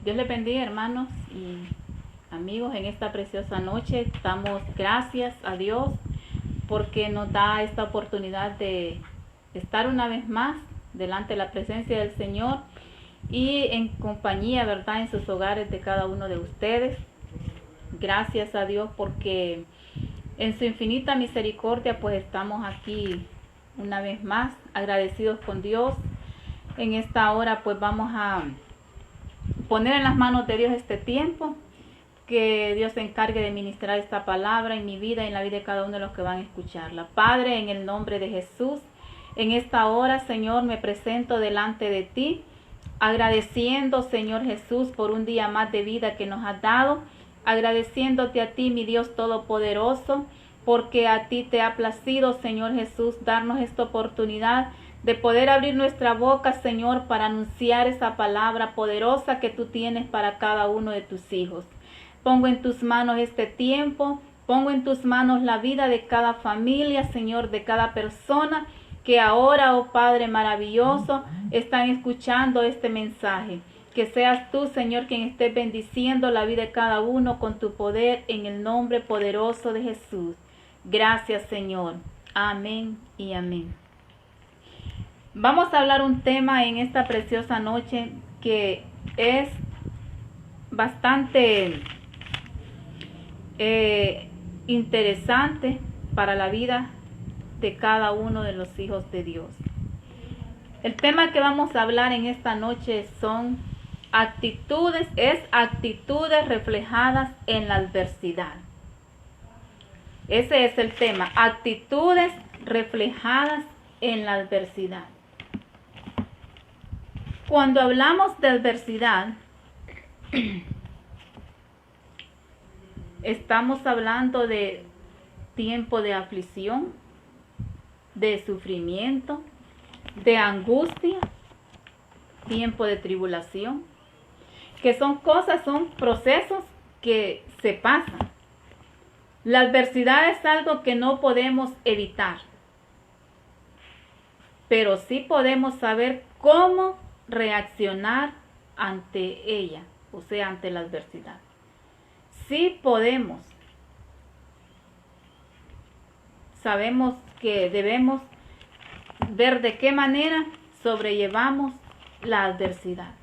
Dios les bendiga, hermanos y amigos, en esta preciosa noche. Damos gracias a Dios porque nos da esta oportunidad de estar una vez más delante de la presencia del Señor y en compañía, ¿verdad?, en sus hogares de cada uno de ustedes. Gracias a Dios porque en su infinita misericordia pues estamos aquí una vez más agradecidos con Dios. En esta hora pues vamos a poner en las manos de Dios este tiempo, que Dios se encargue de ministrar esta palabra en mi vida y en la vida de cada uno de los que van a escucharla. Padre, en el nombre de Jesús, en esta hora, Señor, me presento delante de ti, agradeciendo, Señor Jesús, por un día más de vida que nos has dado, agradeciéndote a ti, mi Dios Todopoderoso, porque a ti te ha placido, Señor Jesús, darnos esta oportunidad de poder abrir nuestra boca, Señor, para anunciar esa palabra poderosa que tú tienes para cada uno de tus hijos. Pongo en tus manos este tiempo, pongo en tus manos la vida de cada familia, Señor, de cada persona que ahora, oh Padre maravilloso, están escuchando este mensaje. Que seas tú, Señor, quien esté bendiciendo la vida de cada uno con tu poder en el nombre poderoso de Jesús. Gracias, Señor. Amén y amén. Vamos a hablar un tema en esta preciosa noche que es bastante interesante para la vida de cada uno de los hijos de Dios. El tema que vamos a hablar en esta noche son actitudes reflejadas en la adversidad. Ese es el tema, actitudes reflejadas en la adversidad. Cuando hablamos de adversidad, estamos hablando de tiempo de aflicción, de sufrimiento, de angustia, tiempo de tribulación, que son procesos que se pasan. La adversidad es algo que no podemos evitar, pero sí podemos saber cómo reaccionar ante ella, o sea, ante la adversidad. Sí podemos. Sabemos que debemos ver de qué manera sobrellevamos la adversidad.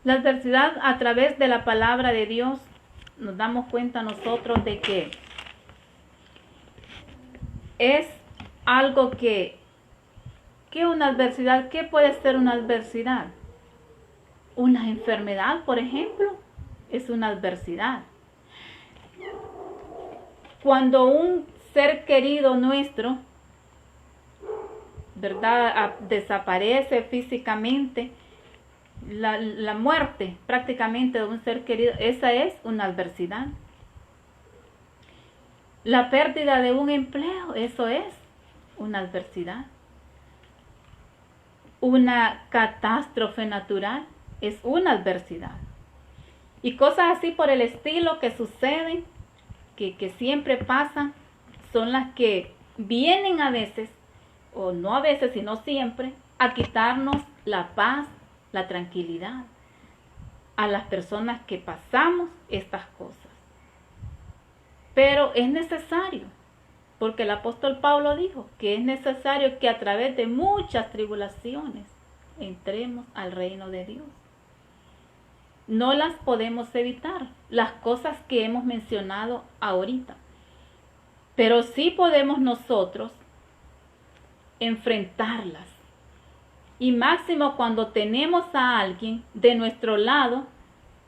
La adversidad, a través de la palabra de Dios, nos damos cuenta nosotros de que es algo que una adversidad, ¿qué puede ser una adversidad? Una enfermedad, por ejemplo, es una adversidad. Cuando un ser querido nuestro, ¿verdad?, desaparece físicamente, la muerte prácticamente de un ser querido, esa es una adversidad. La pérdida de un empleo, eso es una adversidad. Una catástrofe natural es una adversidad. Y cosas así por el estilo que suceden, que siempre pasan, son las que vienen a veces, o no a veces, sino siempre, a quitarnos la paz, la tranquilidad a las personas que pasamos estas cosas. Pero es necesario, porque el apóstol Pablo dijo que es necesario que a través de muchas tribulaciones entremos al reino de Dios. No las podemos evitar, las cosas que hemos mencionado ahorita. Pero sí podemos nosotros enfrentarlas. Y máximo cuando tenemos a alguien de nuestro lado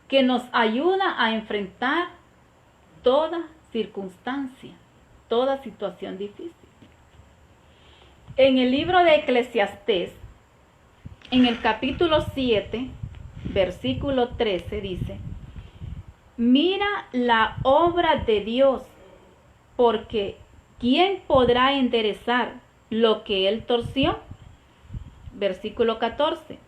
que nos ayuda a enfrentar toda circunstancia, toda situación difícil. En el libro de Eclesiastés, en el capítulo 7, versículo 13 dice: mira la obra de Dios, porque ¿quién podrá enderezar lo que él torció? Versículo 14.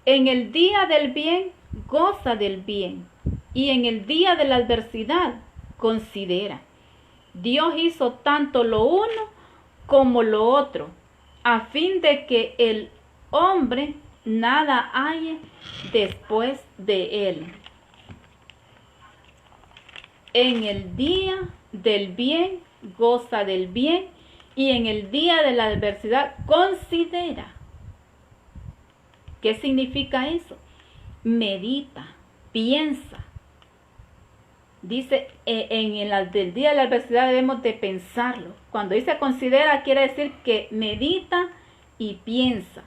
En el día del bien, goza del bien, y en el día de la adversidad, considera. Dios hizo tanto lo uno como lo otro, a fin de que el hombre nada hay después de él. En el día del bien, goza del bien, y en el día de la adversidad, considera. ¿Qué significa eso? Medita, piensa. Dice, en el día de la adversidad debemos de pensarlo. Cuando dice considera, quiere decir que medita y piensa.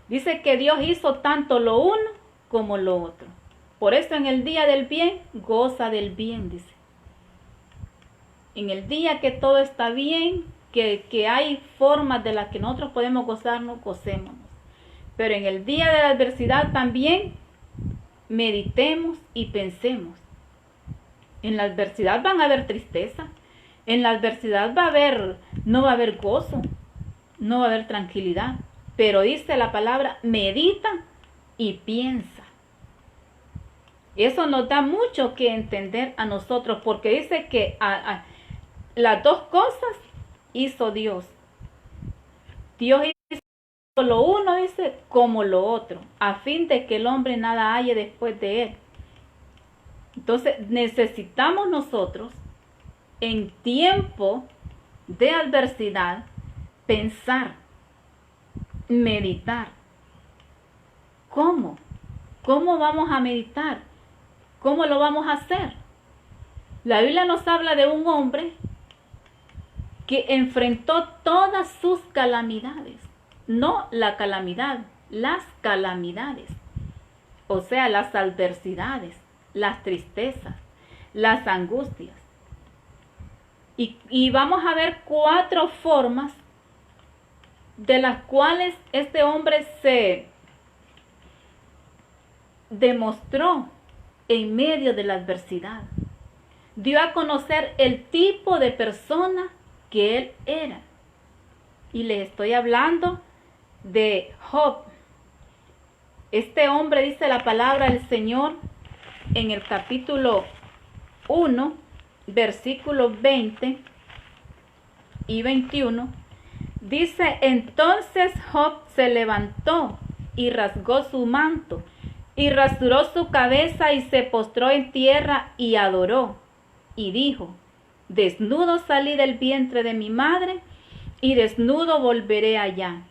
Dice que Dios hizo tanto lo uno como lo otro. Por eso en el día del bien, goza del bien, dice. En el día que todo está bien, que hay formas de las que nosotros podemos gozarnos, gocémonos. Pero en el día de la adversidad también, meditemos y pensemos. En la adversidad van a haber tristeza. En la adversidad no va a haber gozo. No va a haber tranquilidad. Pero dice la palabra, medita y piensa. Eso nos da mucho que entender a nosotros, porque dice que las dos cosas hizo Dios. Dios hizo lo uno, dice, como lo otro, a fin de que el hombre nada haya después de él. Entonces necesitamos nosotros, en tiempo de adversidad, pensar, meditar. ¿Cómo? ¿Cómo vamos a meditar? ¿Cómo lo vamos a hacer? La Biblia nos habla de un hombre que enfrentó todas sus calamidades. No la calamidad, las calamidades. O sea, las adversidades, las tristezas, las angustias. Y vamos a ver 4 formas de las cuales este hombre se demostró en medio de la adversidad. Dio a conocer el tipo de persona que él era. Y les estoy hablando de Job. Este hombre, dice la palabra del Señor en el capítulo 1, versículos 20 y 21. Dice, entonces Job se levantó y rasgó su manto y rasuró su cabeza y se postró en tierra y adoró. Y dijo, desnudo salí del vientre de mi madre y desnudo volveré allá.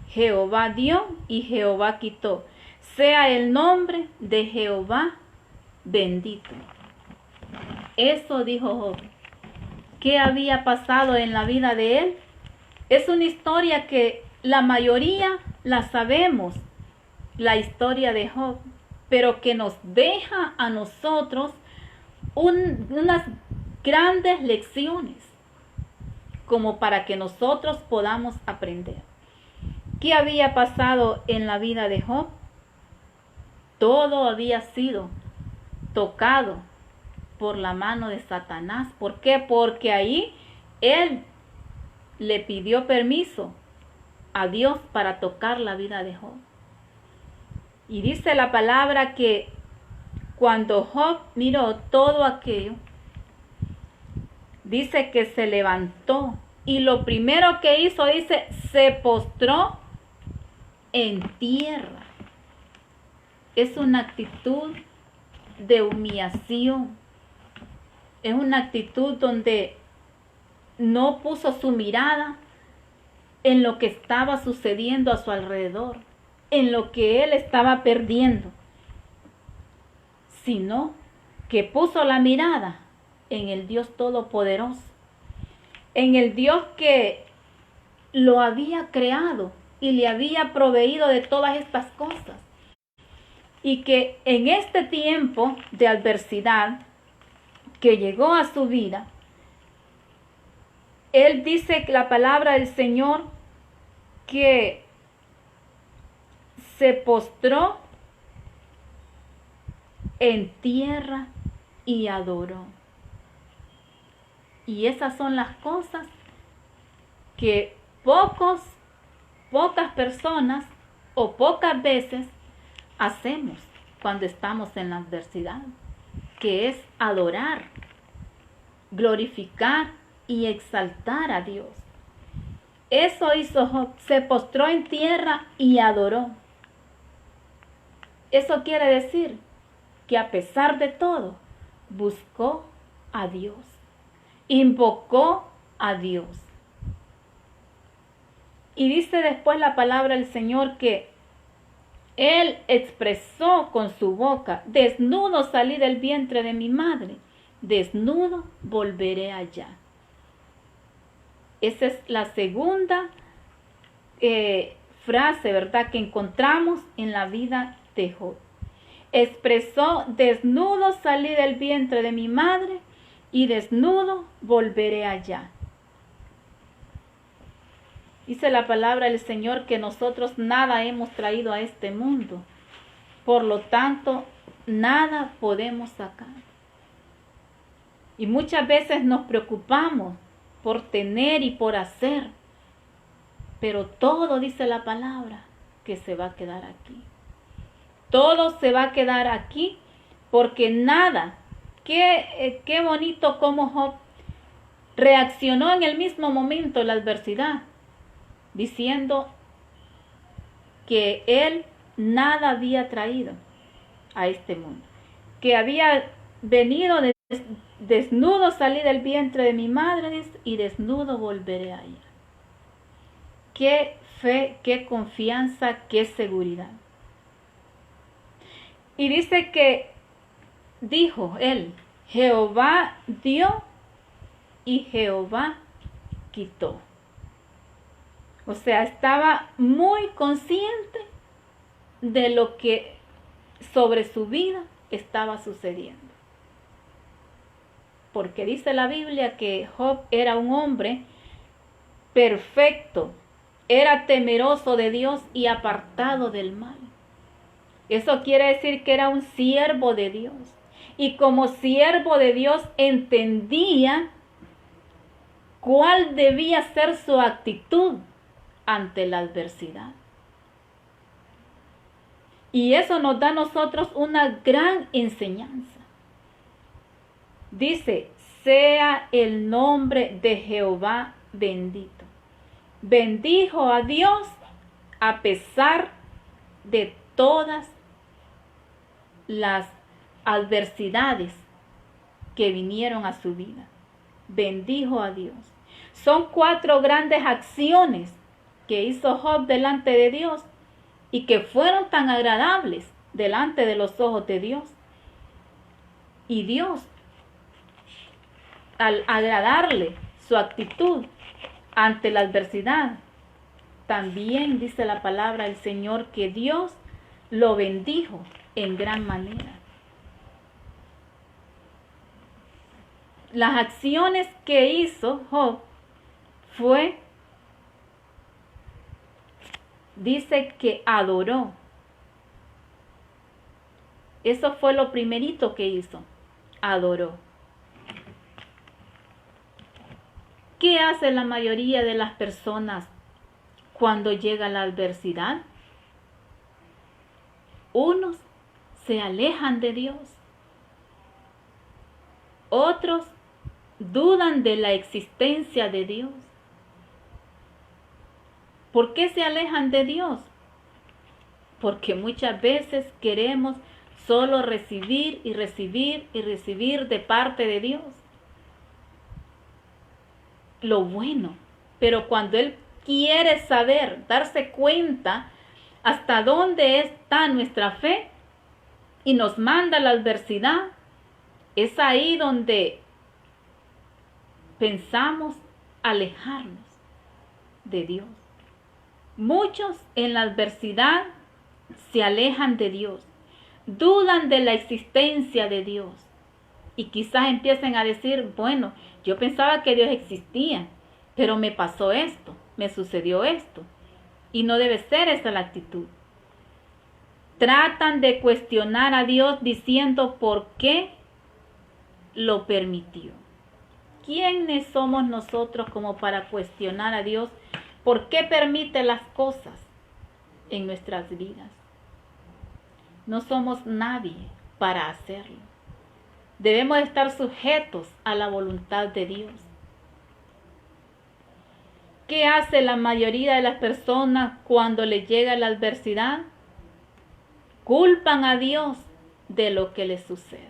Jehová dio y Jehová quitó. Sea el nombre de Jehová bendito. Eso dijo Job. ¿Qué había pasado en la vida de él? Es una historia que la mayoría la sabemos, la historia de Job, pero que nos deja a nosotros unas grandes lecciones, como para que nosotros podamos aprender. ¿Qué había pasado en la vida de Job? Todo había sido tocado por la mano de Satanás. ¿Por qué? Porque ahí él le pidió permiso a Dios para tocar la vida de Job. Y dice la palabra que cuando Job miró todo aquello, dice que se levantó y lo primero que hizo, dice, se postró en tierra. Es una actitud de humillación. Es una actitud donde no puso su mirada en lo que estaba sucediendo a su alrededor, en lo que él estaba perdiendo, sino que puso la mirada en el Dios Todopoderoso, en el Dios que lo había creado y le había proveído de todas estas cosas. Y que en este tiempo de adversidad que llegó a su vida, él dice la palabra del Señor que se postró en tierra y adoró. Y esas son las cosas que pocas personas o pocas veces hacemos cuando estamos en la adversidad, que es adorar, glorificar y exaltar a Dios. Eso hizo Job, se postró en tierra y adoró. Eso quiere decir que a pesar de todo, buscó a Dios, invocó a Dios. Y dice después la palabra del Señor que Él expresó con su boca: desnudo salí del vientre de mi madre, desnudo volveré allá. Esa es la segunda frase, ¿verdad?, que encontramos en la vida de Job. Expresó: desnudo salí del vientre de mi madre y desnudo volveré allá. Dice la palabra del Señor que nosotros nada hemos traído a este mundo, por lo tanto, nada podemos sacar. Y muchas veces nos preocupamos por tener y por hacer, pero todo, dice la palabra, que se va a quedar aquí. Todo se va a quedar aquí, porque nada, qué bonito cómo Job reaccionó en el mismo momento de la adversidad, diciendo que él nada había traído a este mundo, que había venido desnudo salí del vientre de mi madre y desnudo volveré allá. Qué fe, qué confianza, qué seguridad. Y dice que dijo él: Jehová dio y Jehová quitó. O sea, estaba muy consciente de lo que sobre su vida estaba sucediendo. Porque dice la Biblia que Job era un hombre perfecto, era temeroso de Dios y apartado del mal. Eso quiere decir que era un siervo de Dios. Y como siervo de Dios entendía cuál debía ser su actitud ante la adversidad. Y eso nos da a nosotros una gran enseñanza. Dice: sea el nombre de Jehová bendito. Bendijo a Dios a pesar de todas las adversidades que vinieron a su vida. Bendijo a Dios. Son 4 grandes acciones que hizo Job delante de Dios y que fueron tan agradables delante de los ojos de Dios. Y Dios, al agradarle su actitud ante la adversidad, también dice la palabra del Señor que Dios lo bendijo en gran manera. Las acciones que hizo Job fue, dice que adoró. Eso fue lo primerito que hizo, adoró. ¿Qué hace la mayoría de las personas cuando llega la adversidad? Unos se alejan de Dios. Otros dudan de la existencia de Dios. ¿Por qué se alejan de Dios? Porque muchas veces queremos solo recibir y recibir y recibir de parte de Dios lo bueno. Pero cuando Él quiere saber, darse cuenta hasta dónde está nuestra fe y nos manda la adversidad, es ahí donde pensamos alejarnos de Dios. Muchos en la adversidad se alejan de Dios, dudan de la existencia de Dios y quizás empiecen a decir: bueno, yo pensaba que Dios existía, pero me pasó esto, me sucedió esto. Y no debe ser esa la actitud. Tratan de cuestionar a Dios diciendo por qué lo permitió. ¿Quiénes somos nosotros como para cuestionar a Dios por qué permite las cosas en nuestras vidas? No somos nadie para hacerlo. Debemos estar sujetos a la voluntad de Dios. ¿Qué hace la mayoría de las personas cuando les llega la adversidad? culpan a Dios de lo que les sucede.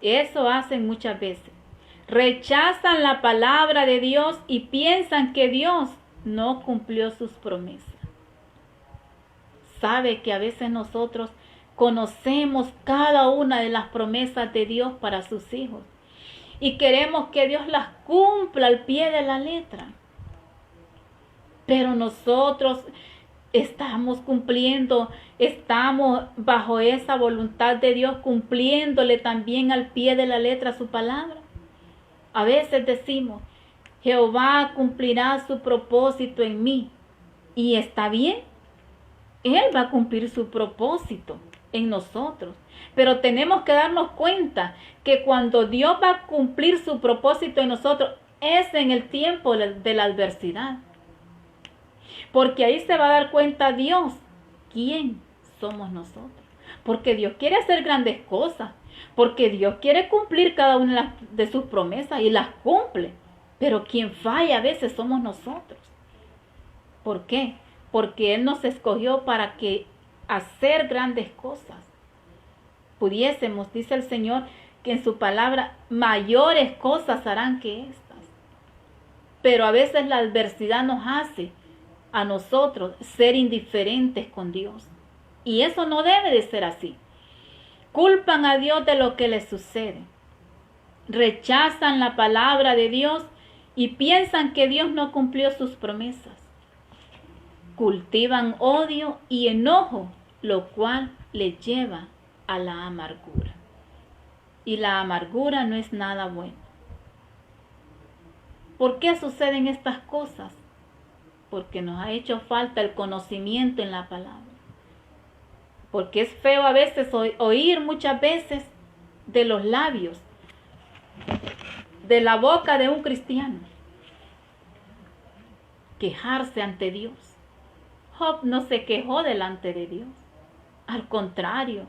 Eso hacen muchas veces. Rechazan la palabra de Dios y piensan que Dios no cumplió sus promesas. Sabe que a veces nosotros conocemos cada una de las promesas de Dios para sus hijos y queremos que Dios las cumpla al pie de la letra. Pero nosotros estamos cumpliendo, estamos bajo esa voluntad de Dios, cumpliéndole también al pie de la letra su palabra. A veces decimos, Jehová cumplirá su propósito en mí. Y está bien, Él va a cumplir su propósito en nosotros. Pero tenemos que darnos cuenta que cuando Dios va a cumplir su propósito en nosotros, es en el tiempo de la adversidad. Porque ahí se va a dar cuenta Dios quién somos nosotros. Porque Dios quiere hacer grandes cosas. Porque Dios quiere cumplir cada una de sus promesas y las cumple. Pero quien falla a veces somos nosotros. ¿Por qué? Porque Él nos escogió para que hacer grandes cosas. Pudiésemos, dice el Señor, que en su palabra mayores cosas harán que estas. Pero a veces la adversidad nos hace a nosotros ser indiferentes con Dios. Y eso no debe de ser así. Culpan a Dios de lo que les sucede. Rechazan la palabra de Dios y piensan que Dios no cumplió sus promesas. Cultivan odio y enojo, lo cual les lleva a la amargura. Y la amargura no es nada bueno. ¿Por qué suceden estas cosas? Porque nos ha hecho falta el conocimiento en la palabra. Porque es feo a veces oír muchas veces de los labios, de la boca de un cristiano, quejarse ante Dios. Job no se quejó delante de Dios. Al contrario,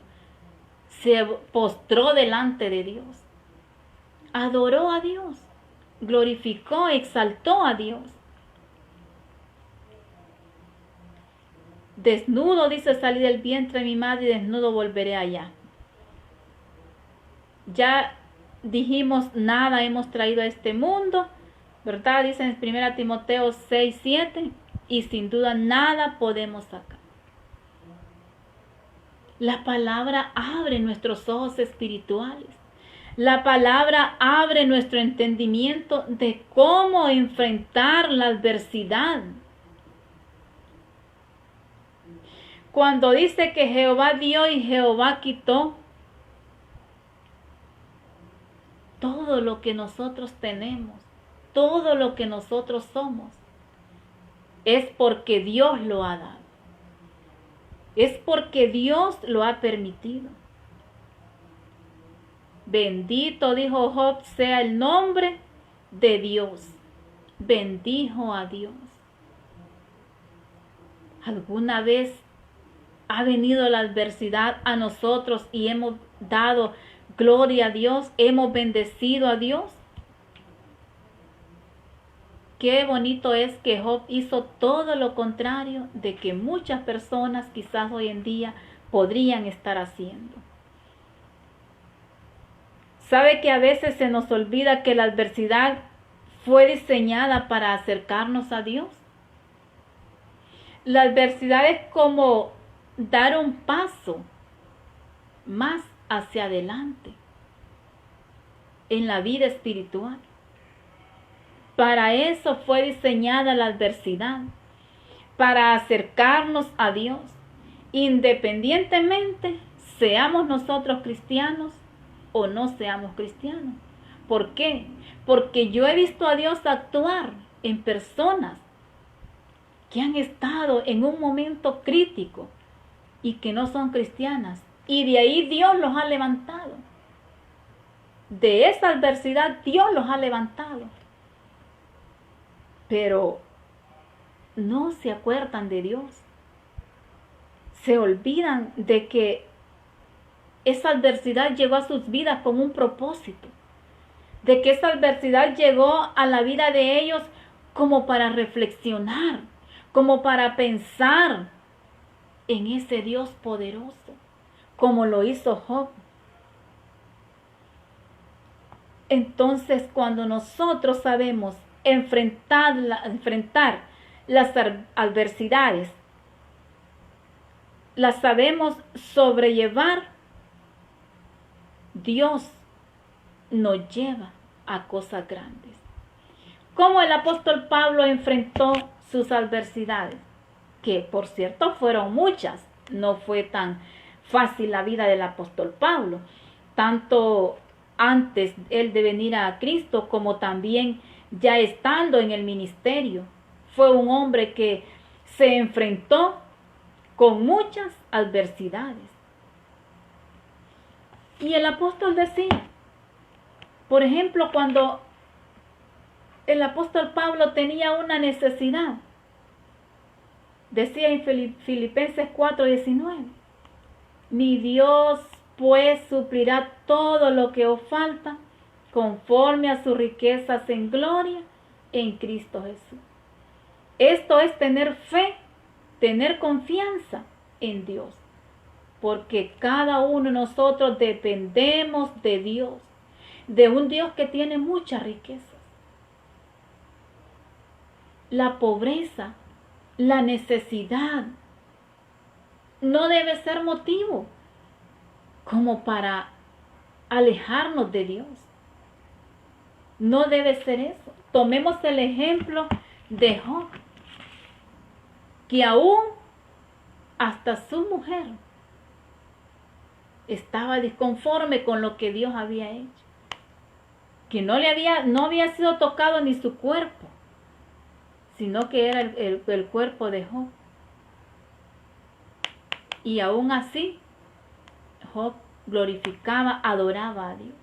se postró delante de Dios. Adoró a Dios. Glorificó, exaltó a Dios. Desnudo, dice, salí del vientre de mi madre y desnudo volveré allá. Ya dijimos, nada hemos traído a este mundo, ¿verdad? Dice en 1 Timoteo 6:7, y sin duda nada podemos sacar. La palabra abre nuestros ojos espirituales. La palabra abre nuestro entendimiento de cómo enfrentar la adversidad. Cuando dice que Jehová dio y Jehová quitó, todo lo que nosotros tenemos, todo lo que nosotros somos, es porque Dios lo ha dado. Es porque Dios lo ha permitido. Bendito, dijo Job, sea el nombre de Dios. Bendijo a Dios. ¿Alguna vez ha venido la adversidad a nosotros y hemos dado gloria a Dios? ¿Hemos bendecido a Dios? Qué bonito es que Job hizo todo lo contrario de que muchas personas quizás hoy en día podrían estar haciendo. ¿Sabe que a veces se nos olvida que la adversidad fue diseñada para acercarnos a Dios? La adversidad es como dar un paso más hacia adelante en la vida espiritual. Para eso fue diseñada la adversidad, para acercarnos a Dios, independientemente seamos nosotros cristianos o no seamos cristianos. ¿Por qué? Porque yo he visto a Dios actuar en personas que han estado en un momento crítico y que no son cristianas, y de ahí Dios los ha levantado. De esa adversidad Dios los ha levantado. Pero no se acuerdan de Dios. Se olvidan de que esa adversidad llegó a sus vidas con un propósito. De que esa adversidad llegó a la vida de ellos como para reflexionar, como para pensar en ese Dios poderoso, como lo hizo Job. Entonces, cuando nosotros sabemos enfrentar las adversidades, las sabemos sobrellevar, Dios nos lleva a cosas grandes. ¿Cómo el apóstol Pablo enfrentó sus adversidades? Que por cierto fueron muchas. No fue tan fácil la vida del apóstol Pablo, tanto antes él de venir a Cristo como también ya estando en el ministerio. Fue un hombre que se enfrentó con muchas adversidades. Y el apóstol decía, por ejemplo, cuando el apóstol Pablo tenía una necesidad, decía en Filipenses 4:19, mi Dios pues suplirá todo lo que os falta conforme a sus riquezas en gloria en Cristo Jesús. Esto es tener fe, tener confianza en Dios, porque cada uno de nosotros dependemos de Dios, de un Dios que tiene muchas riquezas. La pobreza, la necesidad, no debe ser motivo como para alejarnos de Dios. No debe ser eso. Tomemos el ejemplo de Job, que aún hasta su mujer estaba disconforme con lo que Dios había hecho, que no había sido tocado ni su cuerpo, sino que era el cuerpo de Job. Y aún así, Job glorificaba, adoraba a Dios.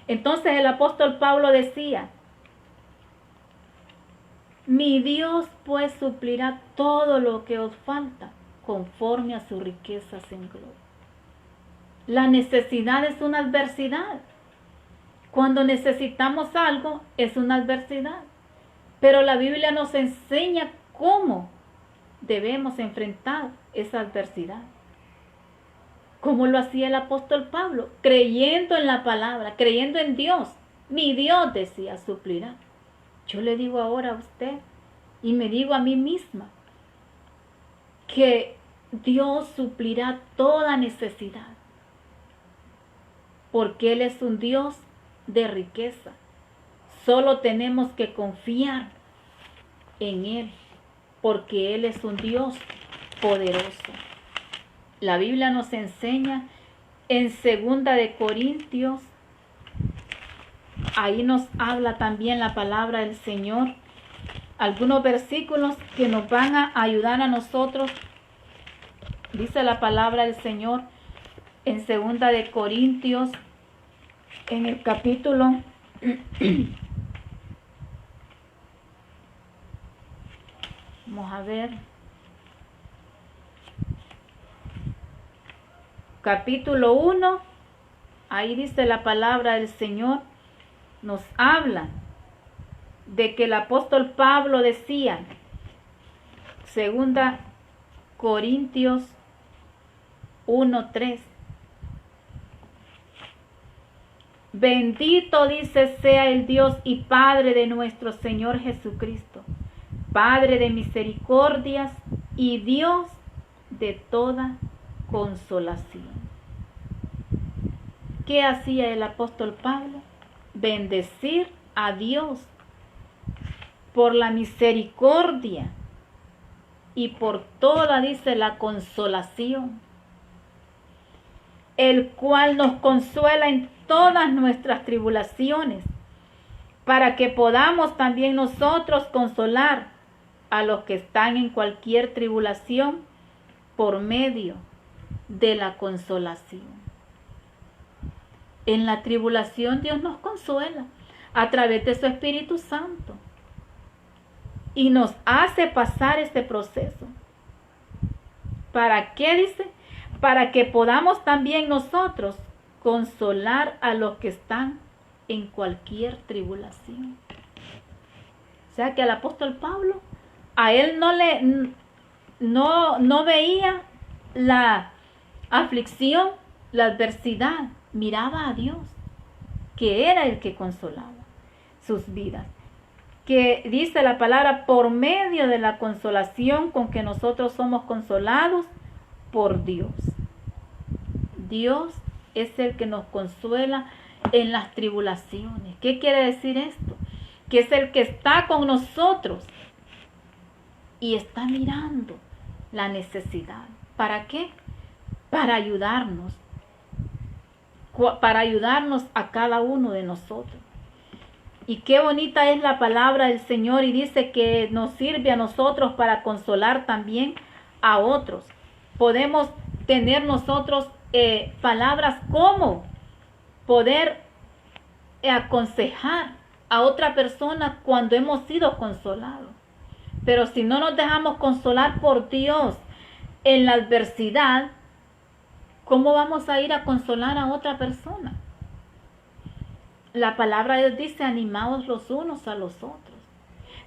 Entonces el apóstol Pablo decía, mi Dios pues suplirá todo lo que os falta conforme a sus riquezas en gloria. La necesidad es una adversidad. Cuando necesitamos algo es una adversidad. Pero la Biblia nos enseña cómo debemos enfrentar esa adversidad. Como lo hacía el apóstol Pablo, creyendo en la palabra, creyendo en Dios. Mi Dios, decía, suplirá. Yo le digo ahora a usted y me digo a mí misma que Dios suplirá toda necesidad, porque Él es un Dios de riqueza. Solo tenemos que confiar en Él, porque Él es un Dios poderoso. La Biblia nos enseña en 2 de Corintios, ahí nos habla también la palabra del Señor, algunos versículos que nos van a ayudar a nosotros. Dice la palabra del Señor en 2 de Corintios, en el capítulo vamos a ver, capítulo 1, ahí dice la palabra del Señor, nos habla de que el apóstol Pablo decía, 2 Corintios 1:3, bendito, dice, sea el Dios y Padre de nuestro Señor Jesucristo, Padre de misericordias y Dios de toda consolación. ¿Qué hacía el apóstol Pablo? Bendecir a Dios por la misericordia y por toda, dice, la consolación, el cual nos consuela en todas nuestras tribulaciones, para que podamos también nosotros consolar a los que están en cualquier tribulación por medio de la consolación. En la tribulación Dios nos consuela a través de su Espíritu Santo y nos hace pasar este proceso. ¿Para qué dice? Para que podamos también nosotros consolar a los que están en cualquier tribulación. O sea que al apóstol Pablo, a él no veía la aflicción, la adversidad, miraba a Dios, que era el que consolaba sus vidas. Que dice la palabra, por medio de la consolación con que nosotros somos consolados por Dios. Dios es el que nos consuela en las tribulaciones. ¿Qué quiere decir esto? Que es el que está con nosotros y está mirando la necesidad. ¿Para qué? Para ayudarnos a cada uno de nosotros. Y qué bonita es la palabra del Señor, y dice que nos sirve a nosotros para consolar también a otros. Podemos tener nosotros palabras como poder aconsejar a otra persona cuando hemos sido consolados. Pero si no nos dejamos consolar por Dios en la adversidad, ¿cómo vamos a ir a consolar a otra persona? La palabra de Dios dice, animaos los unos a los otros.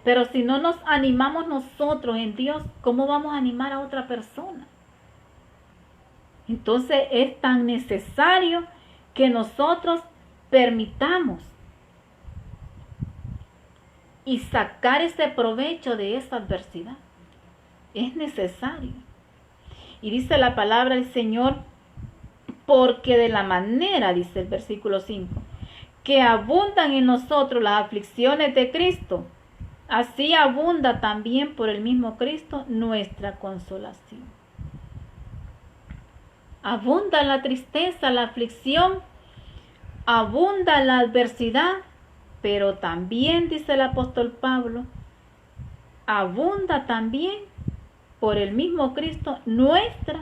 Pero si no nos animamos nosotros en Dios, ¿cómo vamos a animar a otra persona? Entonces es tan necesario que nosotros permitamos y sacar ese provecho de esa adversidad. Es necesario. Y dice la palabra del Señor, porque de la manera, dice el versículo 5, que abundan en nosotros las aflicciones de Cristo, así abunda también por el mismo Cristo nuestra consolación. Abunda la tristeza, la aflicción, abunda la adversidad, pero también, dice el apóstol Pablo, abunda también por el mismo Cristo nuestra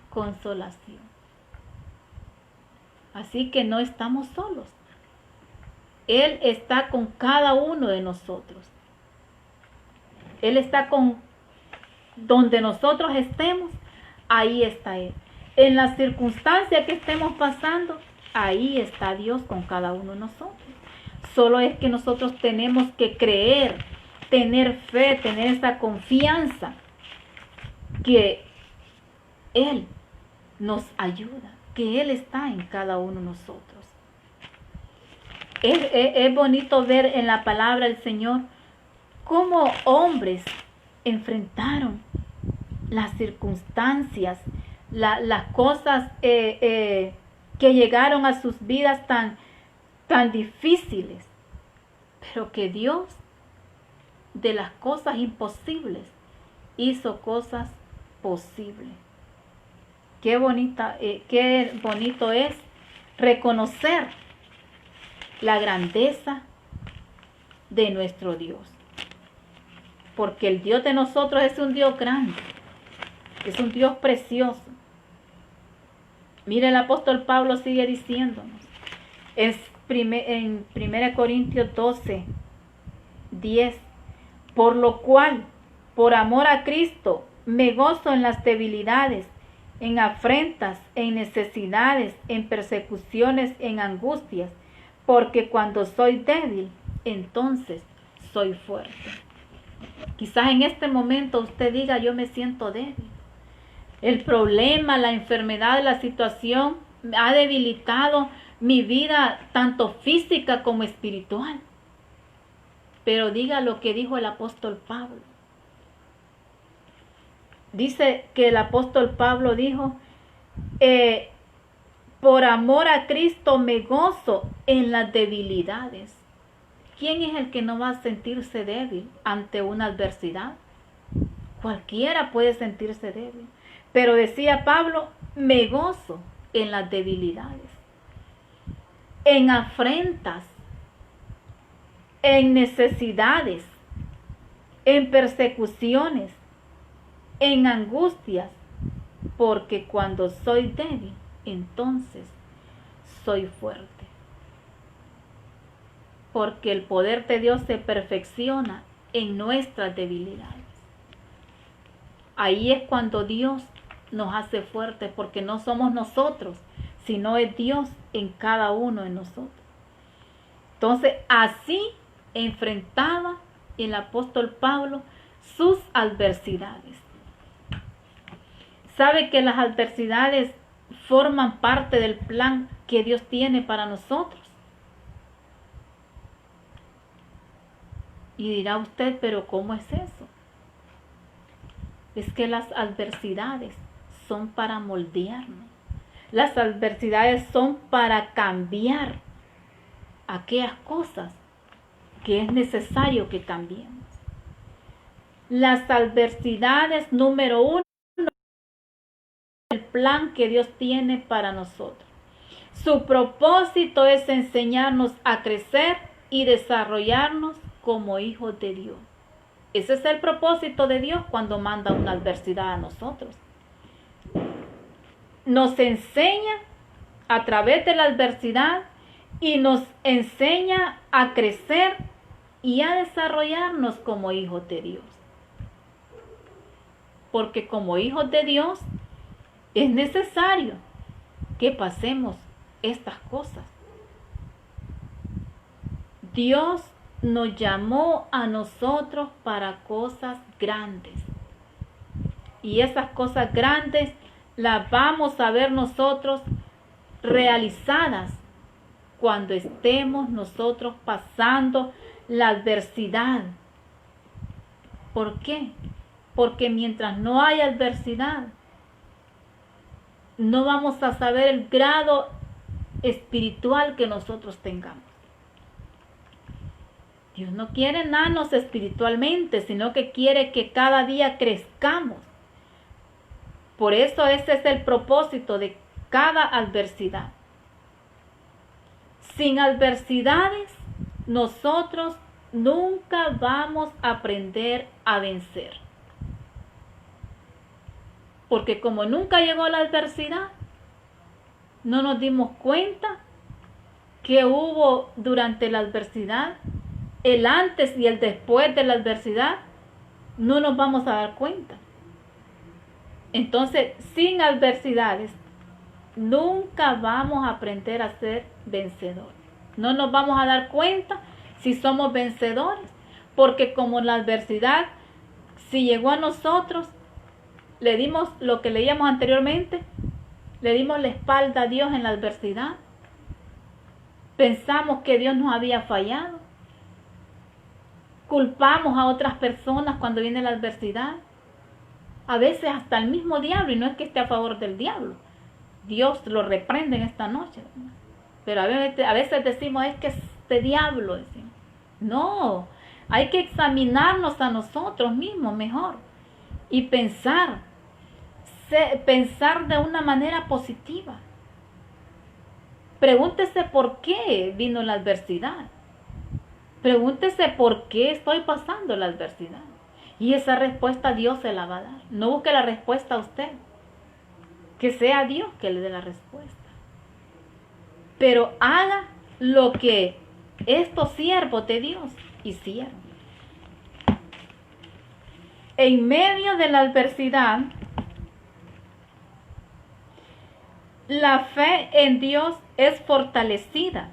consolación. Así que no estamos solos. Él está con cada uno de nosotros. Él está con donde nosotros estemos, ahí está Él. En las circunstancias que estemos pasando, ahí está Dios con cada uno de nosotros. Solo es que nosotros tenemos que creer, tener fe, tener esa confianza que Él nos ayuda, que Él está en cada uno de nosotros. Es bonito ver en la palabra del Señor cómo hombres enfrentaron las circunstancias, las cosas que llegaron a sus vidas tan difíciles, pero que Dios de las cosas imposibles hizo cosas posibles. Qué bonito es reconocer la grandeza de nuestro Dios, porque el Dios de nosotros es un Dios grande, es un Dios precioso. Mire, el apóstol Pablo sigue diciéndonos en 1 Corintios 12, 10, por lo cual, por amor a Cristo, me gozo en las debilidades, en afrentas, en necesidades, en persecuciones, en angustias, porque cuando soy débil, entonces soy fuerte. Quizás en este momento usted diga, yo me siento débil. El problema, la enfermedad, la situación ha debilitado mi vida, tanto física como espiritual. Pero diga lo que dijo el apóstol Pablo. Dice que el apóstol Pablo dijo, por amor a Cristo me gozo en las debilidades. ¿Quién es el que no va a sentirse débil ante una adversidad? Cualquiera puede sentirse débil. Pero decía Pablo, me gozo en las debilidades, en afrentas, en necesidades, en persecuciones, en angustias, porque cuando soy débil, entonces soy fuerte. Porque el poder de Dios se perfecciona en nuestras debilidades. Ahí es cuando Dios nos hace fuertes, porque no somos nosotros, sino es Dios en cada uno de nosotros. Entonces, así enfrentaba el apóstol Pablo sus adversidades. Sabe que las adversidades forman parte del plan que Dios tiene para nosotros. Y dirá usted, pero ¿cómo es eso? Es que las adversidades son para moldearnos. Las adversidades son para cambiar aquellas cosas que es necesario que cambiemos. Las adversidades, número uno, el plan que Dios tiene para nosotros. Su propósito es enseñarnos a crecer y desarrollarnos como hijos de Dios. Ese es el propósito de Dios cuando manda una adversidad a nosotros. Nos enseña a través de la adversidad y nos enseña a crecer y a desarrollarnos como hijos de Dios. Porque como hijos de Dios es necesario que pasemos estas cosas. Dios nos llamó a nosotros para cosas grandes. Y esas cosas grandes las vamos a ver nosotros realizadas cuando estemos nosotros pasando la adversidad. ¿Por qué? Porque mientras no haya adversidad, no vamos a saber el grado espiritual que nosotros tengamos. Dios no quiere enanos espiritualmente, sino que quiere que cada día crezcamos. Por eso ese es el propósito de cada adversidad. Sin adversidades, nosotros nunca vamos a aprender a vencer. Porque como nunca llegó la adversidad, no nos dimos cuenta que hubo durante la adversidad, el antes y el después de la adversidad, no nos vamos a dar cuenta. Entonces, sin adversidades, nunca vamos a aprender a ser vencedores. No nos vamos a dar cuenta si somos vencedores, porque como la adversidad, si llegó a nosotros, le dimos lo que leíamos anteriormente, le dimos la espalda a Dios en la adversidad. Pensamos que Dios nos había fallado. Culpamos a otras personas cuando viene la adversidad. A veces hasta el mismo diablo, y no es que esté a favor del diablo. Dios lo reprende en esta noche. Pero a veces decimos, es que este diablo, decimos. No, hay que examinarnos a nosotros mismos mejor y pensar de una manera positiva. Pregúntese por qué vino la adversidad. Pregúntese por qué estoy pasando la adversidad. Y esa respuesta Dios se la va a dar. No busque la respuesta a usted. Que sea Dios que le dé la respuesta. Pero haga lo que estos siervos de Dios hicieron. En medio de la adversidad, la fe en Dios es fortalecida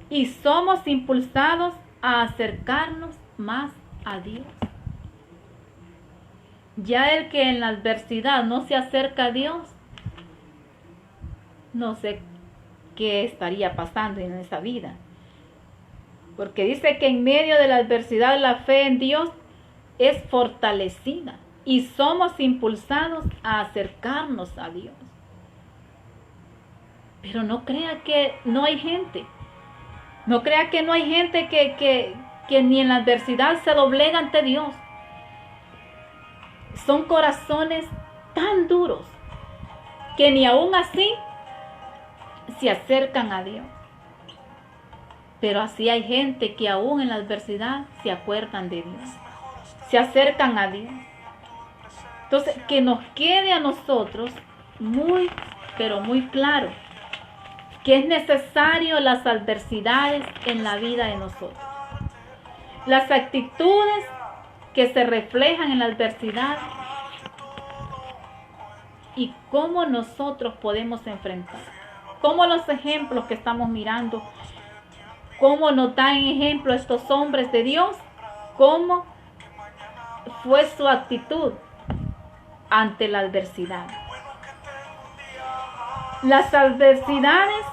y somos impulsados a acercarnos más a Dios. Ya el que en la adversidad no se acerca a Dios, no sé qué estaría pasando en esa vida. Porque dice que en medio de la adversidad la fe en Dios es fortalecida y somos impulsados a acercarnos a Dios. Pero no crea que no hay gente. No crea que no hay gente que ni en la adversidad se doblega ante Dios. Son corazones tan duros que ni aún así se acercan a Dios. Pero así hay gente que aún en la adversidad se acuerdan de Dios. Se acercan a Dios. Entonces, que nos quede a nosotros muy, pero muy claro que es necesario las adversidades en la vida de nosotros. Las actitudes que se reflejan en la adversidad y cómo nosotros podemos enfrentar. Cómo los ejemplos que estamos mirando, cómo nos dan ejemplo estos hombres de Dios, cómo fue su actitud ante la adversidad. Las adversidades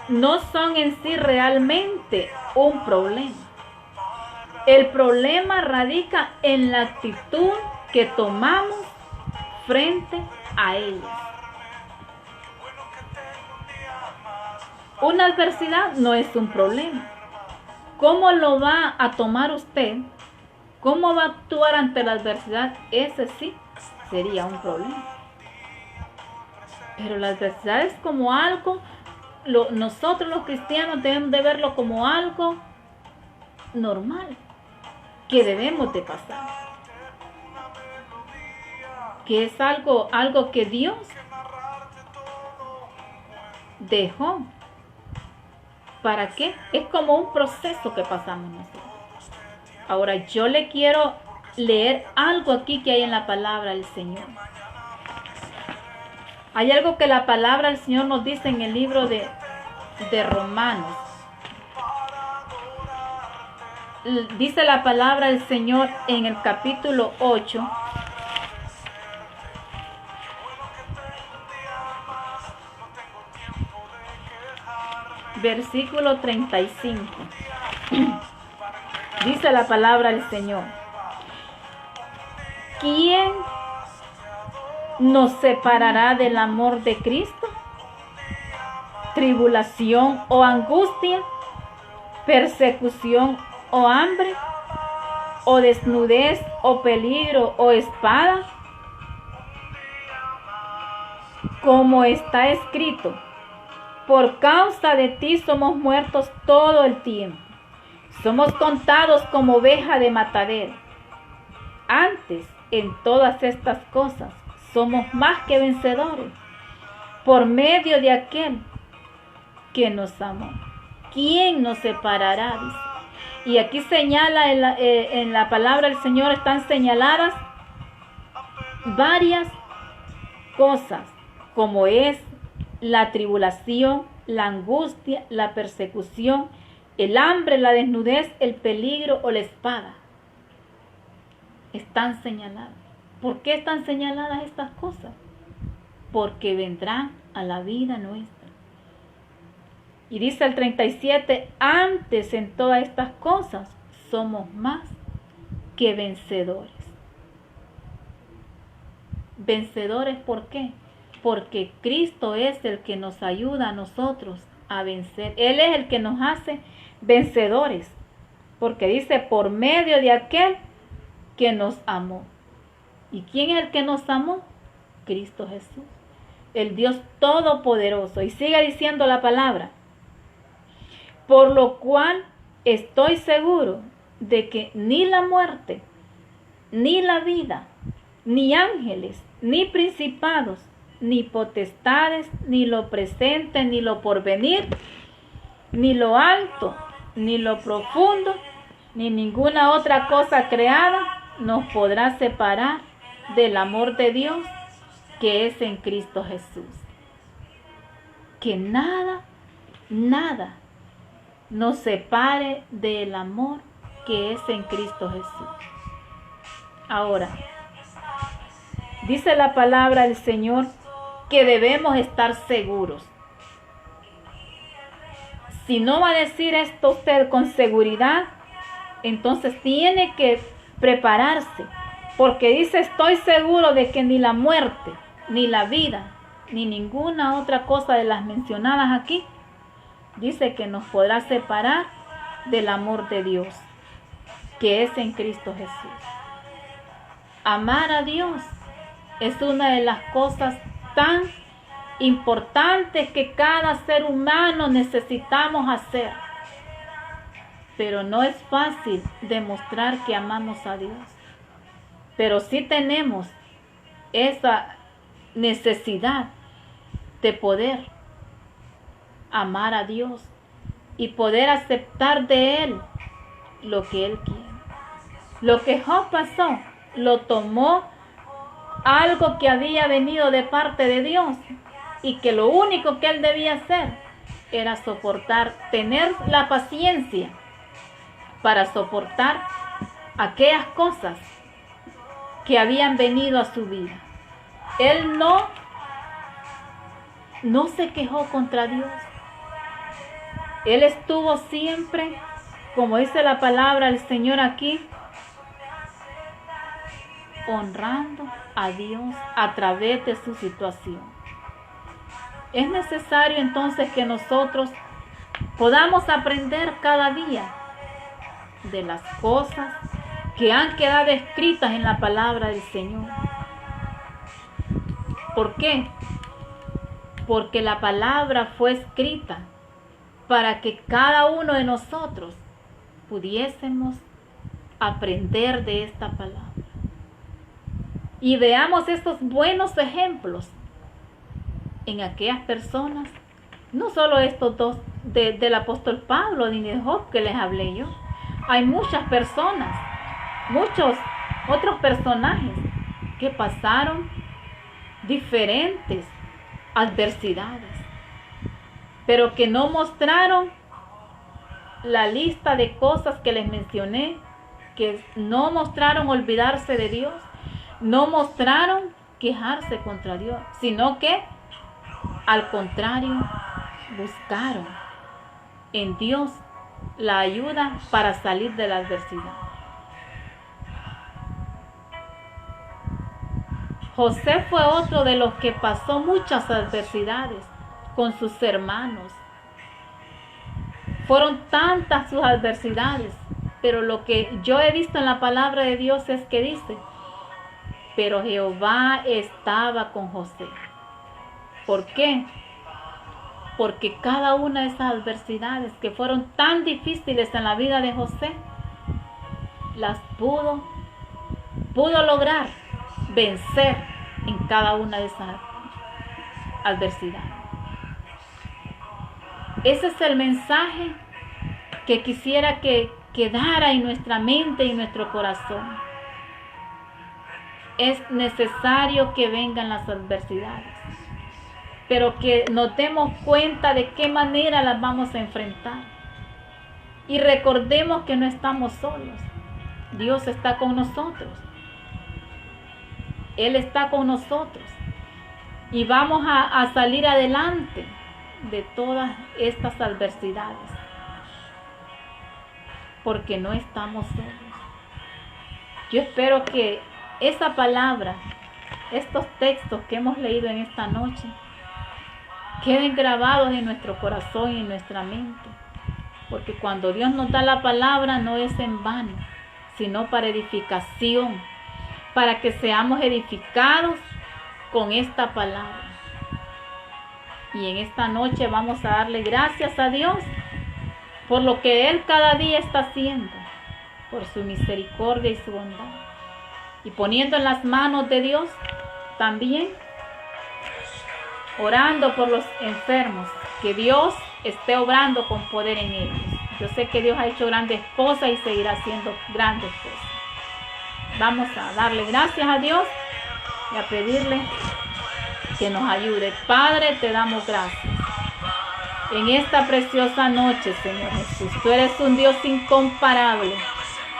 no son en sí realmente un problema. El problema radica en la actitud que tomamos frente a ellas. Una adversidad no es un problema. ¿Cómo lo va a tomar usted? ¿Cómo va a actuar ante la adversidad? Ese sí sería un problema. Pero la adversidad es como algo, nosotros los cristianos debemos de verlo como algo normal, que debemos de pasar. Que es algo que Dios dejó. ¿Para qué? Es como un proceso que pasamos nosotros. Ahora yo le quiero leer algo aquí que hay en la palabra del Señor. Hay algo que la palabra del Señor nos dice en el libro de Romanos. Dice la palabra del Señor en el capítulo 8. Versículo 35. Dice la palabra del Señor: ¿quién nos separará del amor de Cristo? ¿Tribulación o angustia? ¿Persecución o hambre? ¿O desnudez o peligro o espada? Como está escrito: por causa de ti somos muertos todo el tiempo. Somos contados como oveja de matadero. Antes, en todas estas cosas, somos más que vencedores por medio de aquel que nos amó. ¿Quién nos separará? Dice. Y aquí señala en la palabra del Señor, están señaladas varias cosas, como es la tribulación, la angustia, la persecución, el hambre, la desnudez, el peligro o la espada. Están señaladas. ¿Por qué están señaladas estas cosas? Porque vendrán a la vida nuestra. Y dice el 37, antes en todas estas cosas somos más que vencedores. ¿Vencedores por qué? Porque Cristo es el que nos ayuda a nosotros a vencer. Él es el que nos hace vencedores. Porque dice, por medio de aquel que nos amó. ¿Y quién es el que nos amó? Cristo Jesús, el Dios Todopoderoso. Y sigue diciendo la palabra: por lo cual estoy seguro de que ni la muerte, ni la vida, ni ángeles, ni principados, ni potestades, ni lo presente, ni lo porvenir, ni lo alto, ni lo profundo, ni ninguna otra cosa creada nos podrá separar del amor de Dios que es en Cristo Jesús. Que nada, nada nos separe del amor que es en Cristo Jesús. Ahora, dice la palabra del Señor que debemos estar seguros. Si no va a decir esto usted con seguridad, entonces tiene que prepararse, porque dice, estoy seguro de que ni la muerte, ni la vida, ni ninguna otra cosa de las mencionadas aquí, dice que nos podrá separar del amor de Dios, que es en Cristo Jesús. Amar a Dios es una de las cosas tan importantes que cada ser humano necesitamos hacer. Pero no es fácil demostrar que amamos a Dios. Pero sí tenemos esa necesidad de poder amar a Dios y poder aceptar de Él lo que Él quiere. Lo que Job pasó, lo tomó algo que había venido de parte de Dios y que lo único que él debía hacer era soportar, tener la paciencia para soportar aquellas cosas que habían venido a su vida. Él no no se quejó contra Dios. Él estuvo siempre, como dice la palabra del Señor aquí, honrando a Dios a través de su situación. Es necesario entonces que nosotros podamos aprender cada día de las cosas que han quedado escritas en la palabra del Señor. ¿Por qué? Porque la palabra fue escrita para que cada uno de nosotros pudiésemos aprender de esta palabra. Y veamos estos buenos ejemplos en aquellas personas, no solo estos dos del apóstol Pablo ni de Job que les hablé yo. Hay muchas personas, muchos otros personajes que pasaron diferentes adversidades, pero que no mostraron la lista de cosas que les mencioné, que no mostraron olvidarse de Dios, no mostraron quejarse contra Dios, sino que al contrario buscaron en Dios la ayuda para salir de la adversidad. José fue otro de los que pasó muchas adversidades con sus hermanos. Fueron tantas sus adversidades, pero lo que yo he visto en la palabra de Dios es que dice, pero Jehová estaba con José. ¿Por qué? Porque cada una de esas adversidades que fueron tan difíciles en la vida de José, las pudo lograr vencer en cada una de esas adversidades. Ese es el mensaje que quisiera que quedara en nuestra mente y en nuestro corazón. Es necesario que vengan las adversidades, pero que nos demos cuenta de qué manera las vamos a enfrentar. Y recordemos que no estamos solos. Dios está con nosotros. Él está con nosotros. Y vamos a salir adelante de todas estas adversidades. Porque no estamos solos. Yo espero que esa palabra, estos textos que hemos leído en esta noche, queden grabados en nuestro corazón y en nuestra mente. Porque cuando Dios nos da la palabra no es en vano, sino para edificación, para que seamos edificados con esta palabra. Y en esta noche vamos a darle gracias a Dios por lo que Él cada día está haciendo, por su misericordia y su bondad. Y poniendo en las manos de Dios también, orando por los enfermos, que Dios esté obrando con poder en ellos. Yo sé que Dios ha hecho grandes cosas y seguirá haciendo grandes cosas. Vamos a darle gracias a Dios y a pedirle que nos ayude. Padre, te damos gracias en esta preciosa noche, Señor Jesús. Tú eres un Dios incomparable.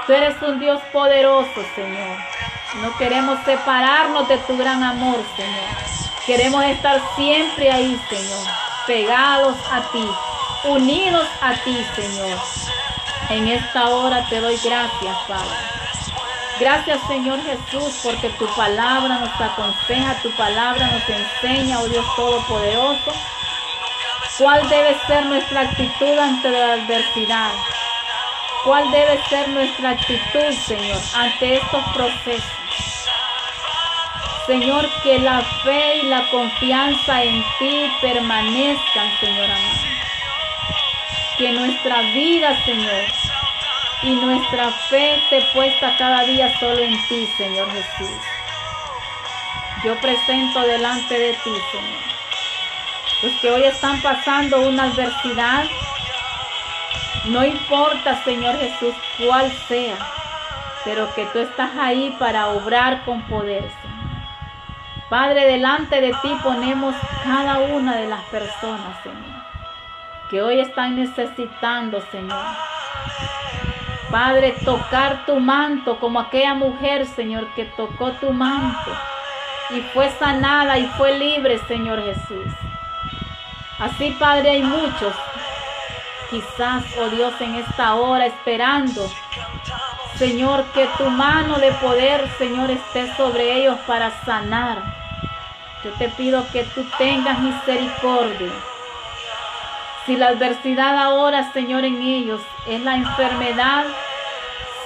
Tú eres un Dios poderoso, Señor. No queremos separarnos de tu gran amor, Señor. Queremos estar siempre ahí, Señor, pegados a ti, unidos a ti, Señor. En esta hora te doy gracias, Padre. Gracias, Señor Jesús, porque tu palabra nos aconseja, tu palabra nos enseña, oh Dios Todopoderoso, cuál debe ser nuestra actitud ante la adversidad. ¿Cuál debe ser nuestra actitud, Señor, ante estos procesos? Señor, que la fe y la confianza en ti permanezcan, Señor amado. Que nuestra vida, Señor, y nuestra fe esté puesta cada día solo en ti, Señor Jesús. Yo presento delante de ti, Señor, los que hoy están pasando una adversidad. No importa, Señor Jesús, cuál sea, pero que tú estás ahí para obrar con poder, Señor. Padre, delante de ti ponemos cada una de las personas, Señor, que hoy están necesitando, Señor. Padre, tocar tu manto como aquella mujer, Señor, que tocó tu manto y fue sanada y fue libre, Señor Jesús. Así, Padre, hay muchos, quizás, oh Dios, en esta hora esperando, Señor, que tu mano de poder, Señor, esté sobre ellos para sanar. Yo te pido que tú tengas misericordia. Si la adversidad ahora, Señor, en ellos es la enfermedad,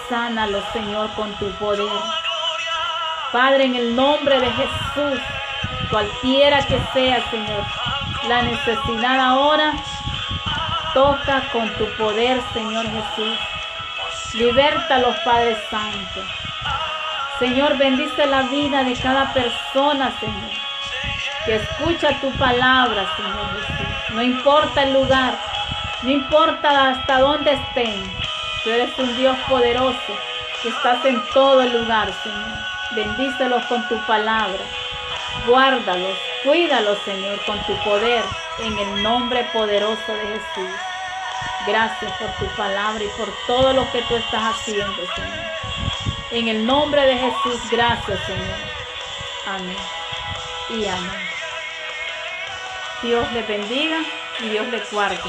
sánalo, Señor, con tu poder. Padre, en el nombre de Jesús, cualquiera que sea, Señor, la necesidad ahora, toca con tu poder, Señor Jesús. Libértalos, Padre Santo. Señor, bendice la vida de cada persona, Señor, que escucha tu palabra, Señor Jesús. No importa el lugar, no importa hasta dónde estén. Tú eres un Dios poderoso, que estás en todo el lugar, Señor. Bendícelos con tu palabra. Guárdalos, cuídalos, Señor, con tu poder, en el nombre poderoso de Jesús. Gracias por tu palabra y por todo lo que tú estás haciendo, Señor. En el nombre de Jesús, gracias, Señor. Amén y amén. Dios les bendiga y Dios les guarde.